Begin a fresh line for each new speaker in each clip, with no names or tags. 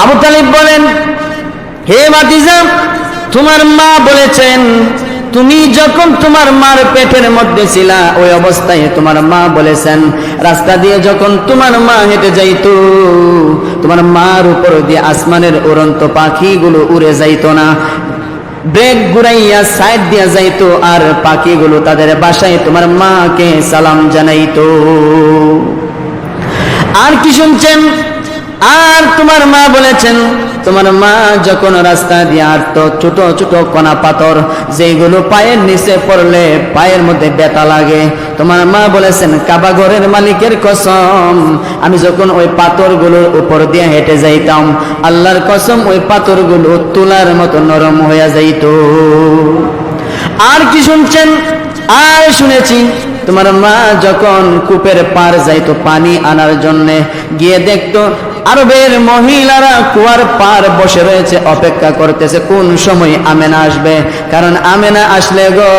আবু তালিব বলেন, হে ভাতিজা, তোমার মা বলেছেন তুমি যখন তোমার মার পেটের মধ্যে ছিলা ওই অবস্থায় তোমার মা বলেছেন রাস্তা দিয়ে যখন তোমার মা হেঁটে যাইতো তোমার মার উপর দিয়ে আসমানের উড়ন্ত পাখিগুলো উড়ে যাইতো না, ব্রেক ঘুরাইয়া সাইড দিয়া যাইতো আর পাখিগুলো তাদের বাসায় তোমার মাকে সালাম জানাইতো। আর কি শুনছেন? আর তোমার মা বলেছেন তোমার মা যখন রাস্তা দিয়ে হাঁটতো ছোট ছোট কণা পাথর যেগুলো পায়ের নিচে পড়লে পায়ের মধ্যে ব্যথা লাগে, তোমার মা বলেছেন কাবা ঘরের মালিকের কসম আমি যখন ওই পাথরগুলোর উপর দিয়ে হেঁটে যাইতাম আল্লাহর কসম ওই পাথরগুলো তুলার মতো নরম হয়ে যাইতো। আর কি শুনছেন? আর শুনেছি তোমার মা যখন কূপের পার যাইতো পানি আনার জন্য গিয়ে দেখতো আরবের মহিলারা কুয়ার পার বসে রয়েছে অপেক্ষা করতেছে কোন সময় আমেনা আসবে, কারণ আমেনা আসলে গো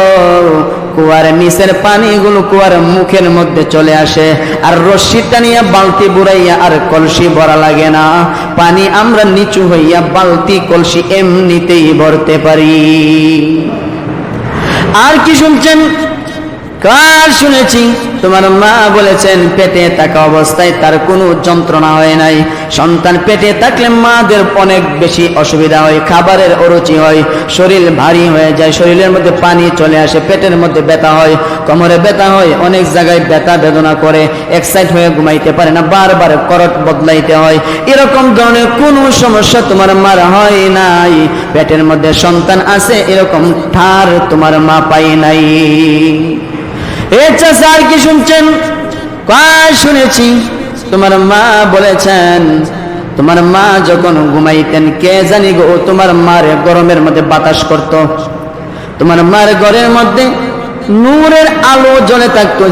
কুয়ার নিচের পানিগুলো কুয়ার মুখের মধ্যে চলে আসে আর রশিটা নিয়ে বালতি বুড়াইয়া আর কলসি ভরা লাগে না, পানি আমরা নিচু হইয়া বালতি কলসি এমনিতেই ভরতে পারি। আর কি শুনছেন? কার শুনেছি তোমার মা বলেছেন পেটে থাকা অবস্থায় তার কোনো যন্ত্রণা হয় নাই, সন্তান পেটে থাকলে মাদের অনেক বেশি অসুবিধা হয়, খাবারের অরুচি হয়, শরীর ভারী হয়ে যায়, শরীরের মধ্যে পানি চলে আসে, পেটের মধ্যে ব্যথা হয়, কোমরে ব্যথা হয়, অনেক জায়গায় ব্যথা বেদনা করে, এক সাইড হয়ে ঘুমাইতে পারে না, বারবার করট বদলাইতে হয়, এরকম ধরনের কোনো সমস্যা তোমার মার হয় নাই, পেটের মধ্যে সন্তান আছে এরকম ঠার তোমার মা পাই নাই। আর কি শুনছেন? কার শুনেছি তোমার মা বলেছেন তোমার মা যখন ঘুমাইতেন কে জানি গো তোমার মার গরমের মধ্যে বাতাস করত, তোমার মার ঘরের মধ্যে নূরের আলো জ্বলে থাকতো,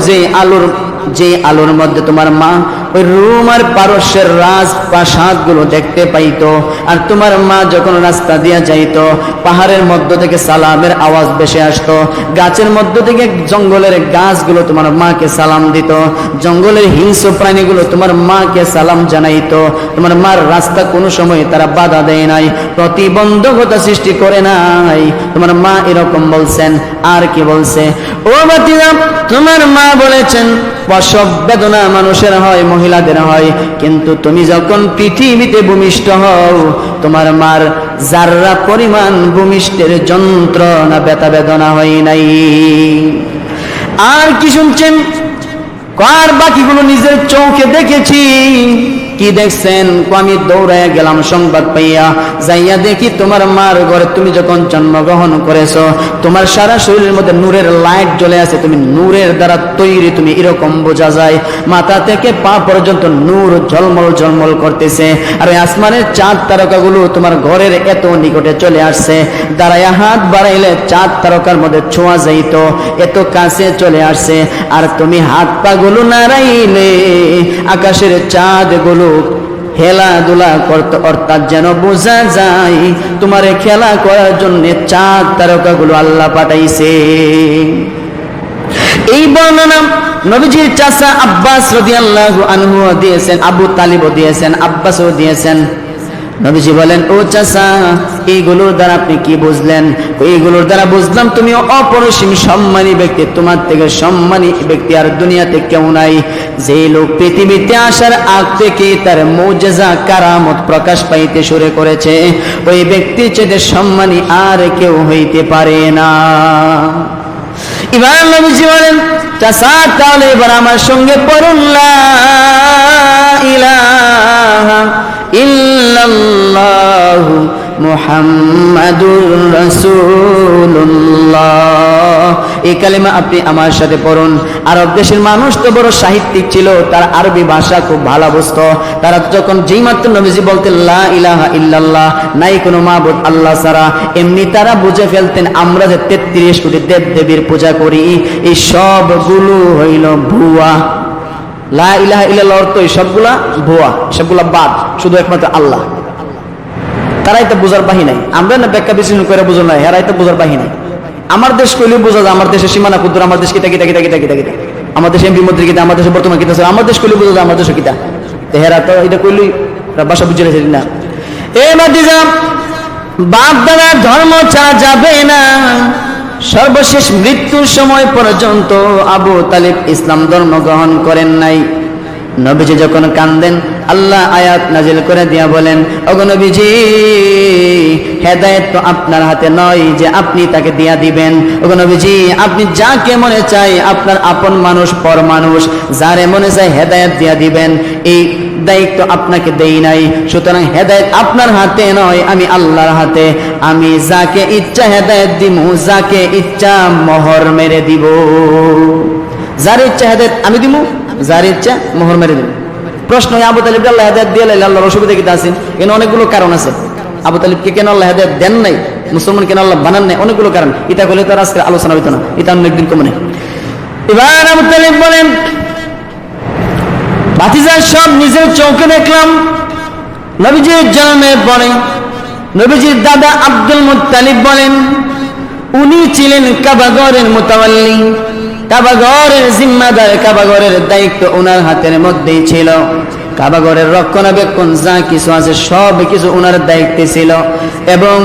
যে আলোর মধ্যে তোমার মা ওই রুম আর পারস্যের রাজপ্রাসাদ গুলো দেখতে পাইতো। আর তোমার মা যখন রাস্তা দিয়ে যাইতো পাহাড়ের মধ্য থেকে সালামের আওয়াজ ভেসে আসতো, গাছের মধ্য থেকে জঙ্গলের গাছগুলো তোমার মাকে সালাম দিত, জঙ্গলের হিংস্র প্রাণীগুলো তোমার মাকে সালাম জানাইতো, তোমার মার রাস্তা কোনো সময় তারা বাধা দেয় নাই, প্রতিবন্ধকতা সৃষ্টি করে নাই। তোমার মা এরকম বলছেন। আর কি বলছে? ও বাতিরা, তোমার মা বলেছেন প্রসব বেদনা মানুষের হয়, মহিলাদের হয়, কিন্তু তুমি যখন পৃথিবীতে ভূমিষ্ঠ হও তোমার মার যাররা পরিমাণ ভূমিষ্ঠের যন্ত্রণা ব্যথা বেদনা হয় নাই। আর কি শুনছেন? কার বাকিগুলো নিজের চোখে দেখেছি। কি দেখছেন? আমি দৌড়াইয়া গেলাম সংবাদ পাইয়া, যাইয়া দেখি তোমার মার ঘরে তুমি যখন জন্মগ্রহণ করেছো তোমার সারা শরীরের মধ্যে নূরের লাইট জ্বলে আছে, তুমি নূরের দ্বারা তৈরি, তুমি এরকম বোঝা যায়, মাথা থেকে পা পর্যন্ত নূর ঝলমল ঝলমল করতেছে। আর ওই আসমানের চাঁদ তারকাগুলো তোমার ঘরের এত নিকটে চলে আসছে, দাঁড়াইয়া হাত বাড়াইলে চাঁদ তারকার মধ্যে ছোঁয়া যাইত, এত কাছে চলে আসছে। আর তুমি হাত পা গুলো নাড়াইলে আকাশের চাঁদ গুলো খেলাধুলা করতে, অর্থাৎ যেন বোঝা যায় তোমার খেলা করার জন্য চাঁদ তারকাগুলো আল্লাহ পাঠাইছে। এই বর্ণনা নবীজির চাচা আব্বাস রাদিয়াল্লাহু আনহু দিয়েছেন, আবু তালিবও দিয়েছেন, আব্বাসও দিয়েছেন। নবীজি বলেন, ও চাচা এইগুলোর দ্বারা আপনি কি বুঝলেন? এইগুলোর দ্বারা বুঝলাম তুমি অপরিসীম সম্মানী ব্যক্তি, তোমার থেকে সম্মানী ব্যক্তি আর দুনিয়াতে কেউ নাই। যে লোক পৃথিবীতে আসার আগ থেকে তার মুজিজা কারামত প্রকাশ পাইতে শুরু করেছে ওই ব্যক্তির চেয়ে সম্মানী আর কেউ হইতে পারে না। এবার নবীজি বলেন, চাচা তাহলে এবার আমার সঙ্গে পড়ুন লা ইলাহা ইল্লাল্লাহু মুহাম্মাদুর রাসূলুল্লাহ। এই কালিমা আপনি আমার সাথে পড়ুন। আরব দেশের মানুষ তো বড় সাহিত্যিক ছিল, তার আরবি ভাষা খুব ভালো বুঝতো। তারা যখন যেই মাত্র নবীজি বলতেন লা ইলাহা ইল্লাল্লাহ, নাই কোনো মাবুদ আল্লাহ ছাড়া, এমনি তারা বুঝে ফেলতেন আমরা যে 33 কোটি দেব দেবীর পূজা করি এই সবগুলো হইল ভুয়া। লা ইলাহা ইল্লাল্লাহ অর্থ এই সবগুলা ভুয়া, সবগুলা বাদ, শুধু একমাত্র আল্লাহ। তারাই তো বোঝার বাহি নাই, আমরা না ব্যাখ্যা বিশ্লেষণ করে বুঝো নাই, হেরাই তো বোঝার বাহি নাই। আমার দেশ কইলেও বোঝা যায়, আমার দেশের সীমানা ক্ষুদ্র, আমার দেশ কিতা কিতা কিতা কিতা কিতা কিতা, আমার দেশে এমপি মন্ত্রী কিতা, আমার দেশে বর্তমান কিতা, আমার দেশ কইলেও বোঝা যায় আমার দেশে কিতা। তো হেরা তো এটা কইলেই ভাষা বুঝে না। এ ভাতিজা, বাপ দাদার ধর্ম ছাড়া যাবে না। সর্বশেষ মৃত্যুর সময় পর্যন্ত আবু তালিব ইসলাম ধর্ম গ্রহণ করেন নাই। নবীজি যখন কান্দেন, আল্লাহ আয়াত নাজিল করে দিয়া বলেন, ওগো নবীজি, হেদায়েত তো আপনার হাতে নয় যে আপনি তাকে দিয়া দিবেন। ওগো নবীজি, আপনি যাকে মনে চাই, আপনার আপন মানুষ পর মানুষ, যারে মনে চাই হেদায়েত দিয়া দিবেন, এই দায়িত্ব আপনাকে দেই নাই। সুতরাং হেদায়েত আপনার হাতে নয়, আমি আল্লাহর হাতে। আমি যাকে ইচ্ছা হেদায়েত দিব, যাকে ইচ্ছা মোহর মেরে দিব। যার ইচ্ছা হেদায়েত আমি দিব, যার ইচ্ছা মোহর মেরে দিব। প্রশ্ন, আবু তালিব আল্লাহ হেদায়েত দিয়ে লাইলে আল্লাহর অসুবিধা কি আছেন? এখানে অনেকগুলো কারণ আছে। আবু তালিবকে কেন আল্লাহ হেদায়েত দেন নাই, মুসলমান কেন আল্লাহ বানান নাই, অনেকগুলো কারণ। এটা করলে তো আর আজকে আলোচনা হইতো না, এটা অনেকদিন কমনে। এবার আবু তালিব বলেন, ভাতিজা, সব নিজের চোখে দেখলাম। নবীজির জন্মের পরে নবীজির দাদা আব্দুল মুত্তালিব বলেন, উনি ছিলেন কাবাগরের মুতাওয়াল্লি, কাবাগরের জিম্মাদার, কাবাগরের দায়িত্ব ওনার হাতের মধ্যেই ছিল। কাবাগরের রক্ষণাবেক্ষণ যা কিছু আছে সব কিছু ওনার দায়িত্বে ছিল। এবং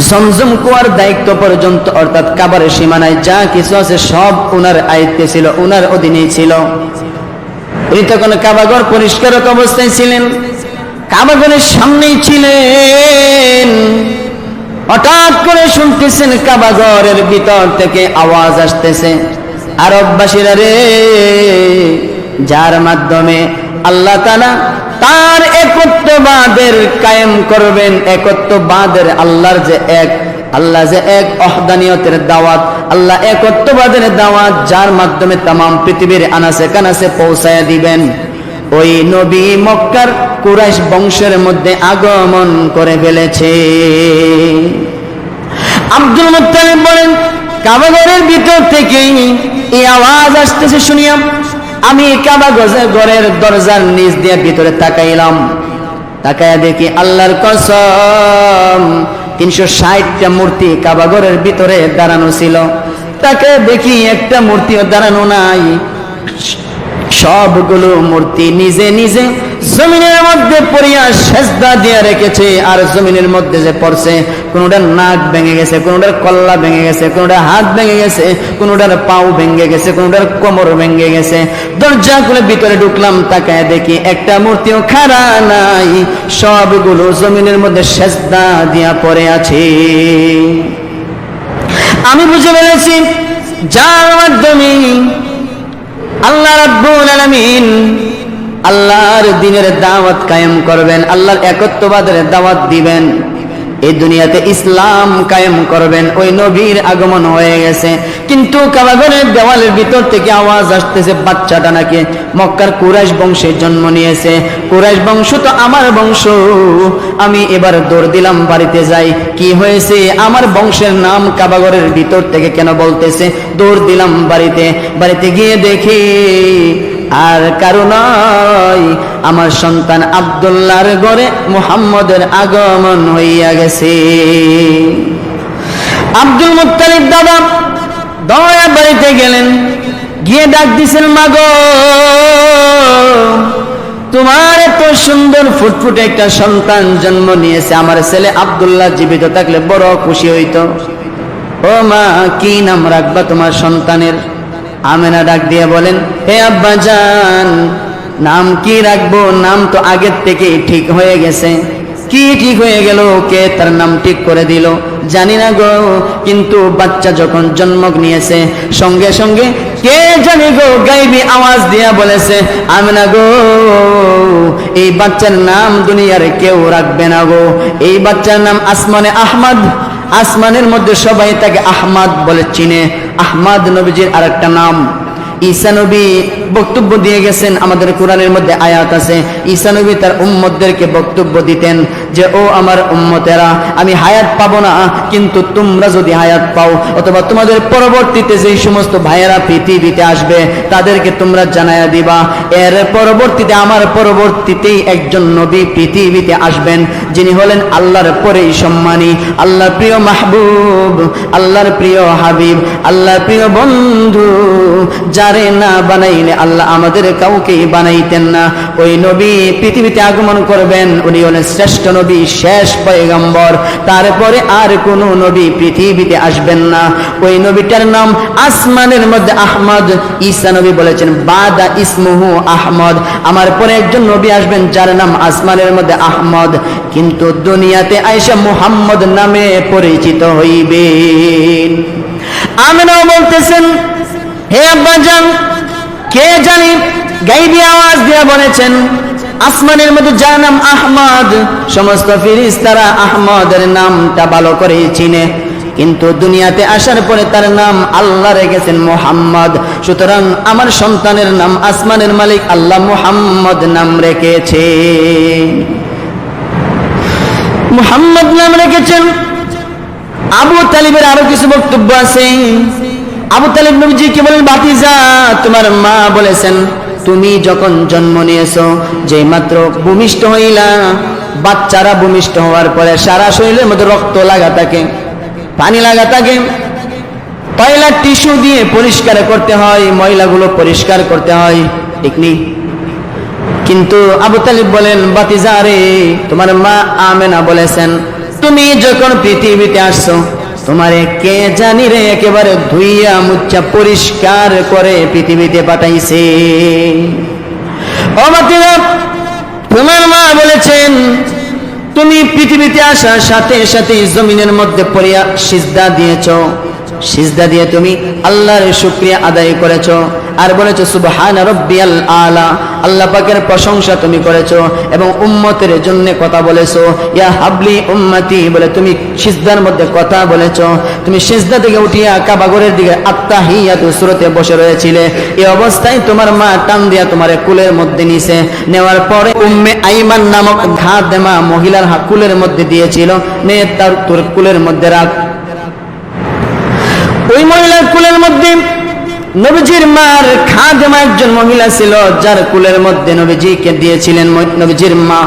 জমজম কুয়ার দায়িত্ব পর্যন্ত, অর্থাৎ কাবারের সীমানায় যা কিছু আছে সব ওনার আয়ত্তে ছিল, ওনার অধীনেই ছিল। উনি তখন কাবাগর পরিষ্কারক অবস্থায় ছিলেন, কাবাগরের সামনেই ছিলেন। হঠাৎ করে শুনতেছেন কাবাগরের ভিতর থেকে আওয়াজ আসতেছে, আরববাসীরা রে, যার মাধ্যমে আল্লাহ তাআলা তার একত্ববাদের কায়েম করবেন, একত্ববাদের, আল্লাহর যে এক, আল্লাহ যে এক ওহদানিয়তের দাওয়াত, আল্লাহ একত্ববাদের দাওয়াত, যার মাধ্যমে তামাম পৃথিবীর আনাচে কানাচে পৌঁছায় দিবেন, ওই নবী মক্কার কুরাইশ বংশের মধ্যে আগমন করে ফেলেছে। আব্দুল মুত্তালিব বলেন, কাবাগরের ভিতর থেকে এই আওয়াজ আসতেছে শুনিয়া আমি কাবাগরের দরজার নিচ দিয়ে ভিতরে তাকাইলাম। তাকায়া দেখি আল্লাহর কসম 360টা মূর্তি কাবাগরের ভিতরে দাঁড়ানো ছিল। তাকে দেখি একটা মূর্তিও দাঁড়ানো নাই, সবগুলো মূর্তি নিজে নিজে জমিনের মধ্যে পড়িয়া সেজদা দিয়ে রেখেছে। আর জমিনের মধ্যে যে পড়ছে, কোনটার নাক ভেঙে গেছে, কোনটার কল্লা ভেঙে গেছে, কোনটার হাত ভেঙে গেছে, কোনটার পাও ভেঙে গেছে, কোনটার কোমর ভেঙে গেছে। দরজা খুলে ভিতরে ঢুকলাম, তাকায় দেখি একটা মূর্তিও খাড়া নাই, সবগুলো জমিনের মধ্যে সেজদা দিয়া পড়ে আছে। আমি বুঝে ফেলেছি, যার মাধ্যমে আল্লাহ রাব্বুল আলামিন আল্লাহর দ্বীনের দাওয়াত কায়েম করবেন, আল্লাহর একত্ববাদের দাওয়াত দিবেন, এই দুনিয়াতে ইসলাম কায়েম করবেন, ওই নবীর আগমন হয়ে গেছে। কিন্তু কাবাগরের দেওয়ালের ভিতর থেকে আওয়াজ আসতেছে, বাচ্চাটা নাকি মক্কার কুরাইশ বংশের জন্ম নিয়েছে। কুরাইশ বংশ তো আমার বংশ। আমি এবার দৌড় দিলাম বাড়িতে যাই, কি হয়েছে, আমার বংশের নাম কাবাগরের ভিতর থেকে কেন বলতেছে। দৌড় দিলাম বাড়িতে, বাড়িতে গিয়ে দেখি আর কারো নয়, আমার সন্তান আব্দুল্লাহর ঘরে মুহাম্মদের আগমন হইয়া গেছে। আব্দুল মুত্তালিব দাদা দয়া বাড়িতে গেলেন, গিয়ে ডাক দিছেন, মাগো, তোমার এত সুন্দর ফুটফুটে একটা সন্তান জন্ম নিয়েছে, আমার ছেলে আব্দুল্লাহ জীবিত থাকলে বড় খুশি হইতো। ও মা, কি নাম রাখবা তোমার সন্তানের? আমেনা ডাক দিয়ে বলেন, হে আব্বা জান, নাম কি রাখবো? নাম তো আগের থেকেই ঠিক হয়ে গেছে। কি ঠিক হয়ে গেল? কে তার নাম ঠিক করে দিল জানি না গো, কিন্তু বাচ্চা যখন জন্ম নিয়েছে সঙ্গে সঙ্গে কে জানি গো গাইবি আওয়াজ দিয়া বলেছে, আমেনা গো, এই বাচ্চার নাম দুনিয়ার কেউ রাখবে না গো, এই বাচ্চার নাম আসমানে আহমদ। আসমানের মধ্যে সবাই তাকে আহমদ বলে চিনে। আহমদ নবীজির আরেকটা নাম। ঈসা নবী বক্তব্য দিয়ে গেছেন, আমাদের কোরআনের মধ্যে আয়াত আছে, ঈসা নবী তার উম্মতদেরকে বক্তব্য দিতেন যে, ও আমার উম্মতেরা, আমি হায়াত পাবো না, কিন্তু তোমরা যদি হায়াত পাও, অথবা তোমাদের পরবর্তীতে যেই সমস্ত ভাইয়েরা পৃথিবীতে আসবে তাদেরকে তোমরা জানায়া দিবা, এর পরবর্তীতে, আমার পরবর্তীতেই একজন নবী পৃথিবীতে আসবেন, যিনি হলেন আল্লাহর পরেই সম্মানী, আল্লাহর প্রিয় মাহবুব, আল্লাহর প্রিয় হাবিব, আল্লাহর প্রিয় বন্ধু, যারে না বানাইলে আল্লাহ আমাদের কাউকে বানাইতেন না। ওই নবী পৃথিবীতে আগমন করবেন, উনি হলেন শ্রেষ্ঠ নবী, শেষ পয়গম্বর, তারপরে আর কোন নবী পৃথিবীতে আসবেন না। ওই নবীটার নাম আসমানের মধ্যে আহমদ। ঈসা নবী বলেছেন বাদা ইসমুহু আহমদ, আমার পরে একজন নবী আসবেন যার নাম আসমানের মধ্যে আহমদ, কিন্তু দুনিয়াতে আয়েশা মুহাম্মদ নামে পরিচিত হইবেন। আমিনাও বলতেছেন হে আব্বাজান, কে জানি গাইবী আওয়াজ দিয়া বলেছেন আসমানের মধ্যে যার নাম আহমদ, সমস্ত ফেরেশতারা আহমদের নামটা ভালো করে চিনে, কিন্তু দুনিয়াতে আসার পরে তার নাম আল্লাহ রেখেছেন মুহাম্মদ। সুতরাং আমার সন্তানের নাম আসমানের মালিক আল্লাহ মুহাম্মদ নাম রেখেছে, মুহাম্মদ নাম রেখেছেন। আবু তালিবের আরো কিছু বক্তব্য আছে। আবু তালিব নবীজিকে বলেন ভাতিজা, তোমার মা বলেছেন তুমি যখন জন্ম নিয়েছো, যে মাত্র ভূমিষ্ঠ হইলা, বাচ্চারা ভূমিষ্ঠ হওয়ার পরে সারা শরীরের মধ্যে রক্ত লাগা থাকে, পানি লাগা থাকে, টয়লেট টিস্যু দিয়ে পরিষ্কার করতে হয়, ময়লাগুলো পরিষ্কার করতে হয়, ঠিক নেই? কিন্তু আবু তালিব বলেন ভাতিজা রে, তোমার মা আমেনা বলেছেন তুমি যখন পৃথিবীতে আসছো, তোমারে কে জানি রে একেবারে ধুইয়া মুচ্ছা পরিষ্কার করে পৃথিবীতে পাঠাইছে। ও ভাতিজা, তোমার মা বলেছেন তুমি পৃথিবীতে আসার সাথে সাথে জমিনের মধ্যে পড়িয়া সিজদা দিয়েছো, সিজদা দিয়ে তুমি আল্লাহর শুকরিয়া আদায় করেছো, আর বলেছো সুবহানা রাব্বিয়াল আলা, আল্লাহ পাকের প্রশংসা তুমি করেছো, এবং উম্মতের জন্য কথা বলেছো, ইয়া হাবলি উম্মতি বলে তুমি সিজদার মধ্যে কথা বলেছো। তুমি সিজদা থেকে উঠিয়া কাবা ঘরের দিকে আত্তাহিয়াতু সূরাতে বসে রয়েছিলে, এই অবস্থায় তোমার মা টান দিয়া তোমার কুলের মধ্যে নিছে, নেওয়ার পরে উম্মে আইমান নামক খাদেমা মহিলার কুলের মধ্যে দিয়েছিল, নে তার তোর কুলের মধ্যে রাখ। ওই মহিলার কুলের মধ্যে নবীজির মার খাদেমা একজন মহিলা ছিল, যার কুলের মধ্যে নবীজিকে দিয়েছিলেন নবীজির মা।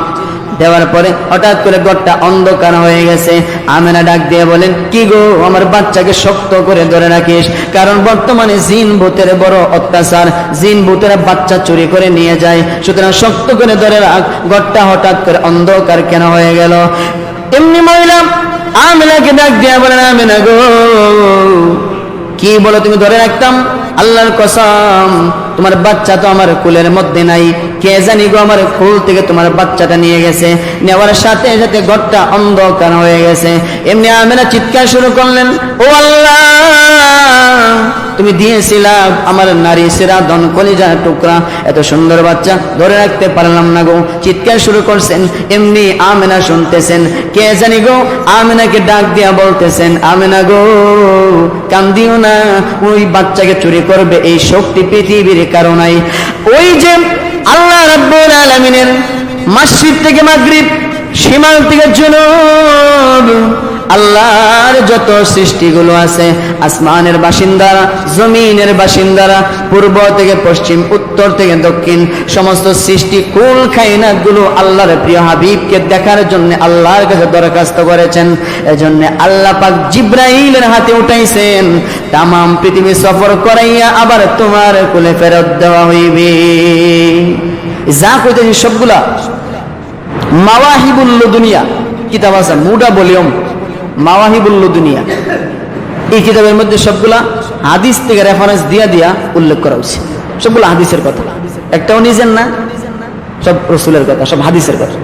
দেওয়ার পরে হঠাৎ করে ঘরটা অন্ধকার হয়ে গেছে। আমেনা ডাক দিয়ে বলেন কি গো, আমার বাচ্চাকে শক্ত করে ধরে রাখিস, কারণ বর্তমানে জিন ভূতের বড় অত্যাচার, জিন ভূতেরা বাচ্চা চুরি করে নিয়ে যায়, সুতরাং শক্ত করে ধরে রাখ। ঘরটা হঠাৎ করে অন্ধকার কেন হয়ে গেল? এমনি মহিলা আমেনাকে ডাক দিয়ে বলেন আমেনা গো, কি বলো তুমি ধরে রাখতাম? আল্লাহর কসম, তোমার বাচ্চা তো আমার কুলের মধ্যে নাই, কে জানি গো আমার কুল থেকে তোমার বাচ্চাটা নিয়ে গেছে। নেওয়ার সাথে সাথে ঘরটা অন্ধকার হয়ে গেছে। এমনি আমেনা চিৎকার শুরু করলেন, ও আল্লাহ, তুমি দিয়েছিলা আমার নারী সেরা ধন কলিজার টুকরা, এত সুন্দর বাচ্চা ধরে রাখতে পারলাম না গো। চিৎকার শুরু করছেন। এমনি আমেনা শুনতেছেন, কে জানি গো আমেনাকে ডাক দিয়া বলতেছেন আমেনা গো কান্দিও না, ওই বাচ্চাকে চুরি করবে এই শক্তি পৃথিবীর কারো নাই। ওই যে আল্লাহ রাব্বুল আলামিনের মাশরিক থেকে মাগরিব, শিমাল থেকে জুনুব, আল্লাহর যত সৃষ্টিগুলো আছে, আসমানের বাসিন্দারা, জমিনের বাসিন্দারা, পূর্ব থেকে পশ্চিম, উত্তর থেকে দক্ষিণ, সমস্ত সৃষ্টি কুল কায়নাত গুলো আল্লাহর প্রিয় হাবিবকে দেখার জন্য আল্লাহর কাছে দরখাস্ত করেছেন। এজন্য আল্লাহ পাক জিব্রাইলের হাতে উঠাইছেন, তামাম পৃথিবী সফর করাইয়া আবার তোমার কুলে ফেরত দেওয়া হইবে। যা কইতেছি সবগুলা মাওয়াহিবুল দুনিয়া কিতাব আছে, মুডা ভলিউম মাওয়াহিবুল দুনিয়া, এই কিতাবের মধ্যে সবগুলা হাদিস থেকে রেফারেন্স দিয়া দিয়া উল্লেখ করা উচিত। সবগুলো হাদিসের কথা, একটাও নিজের না, সব রসুলের কথা, সব হাদিসের কথা।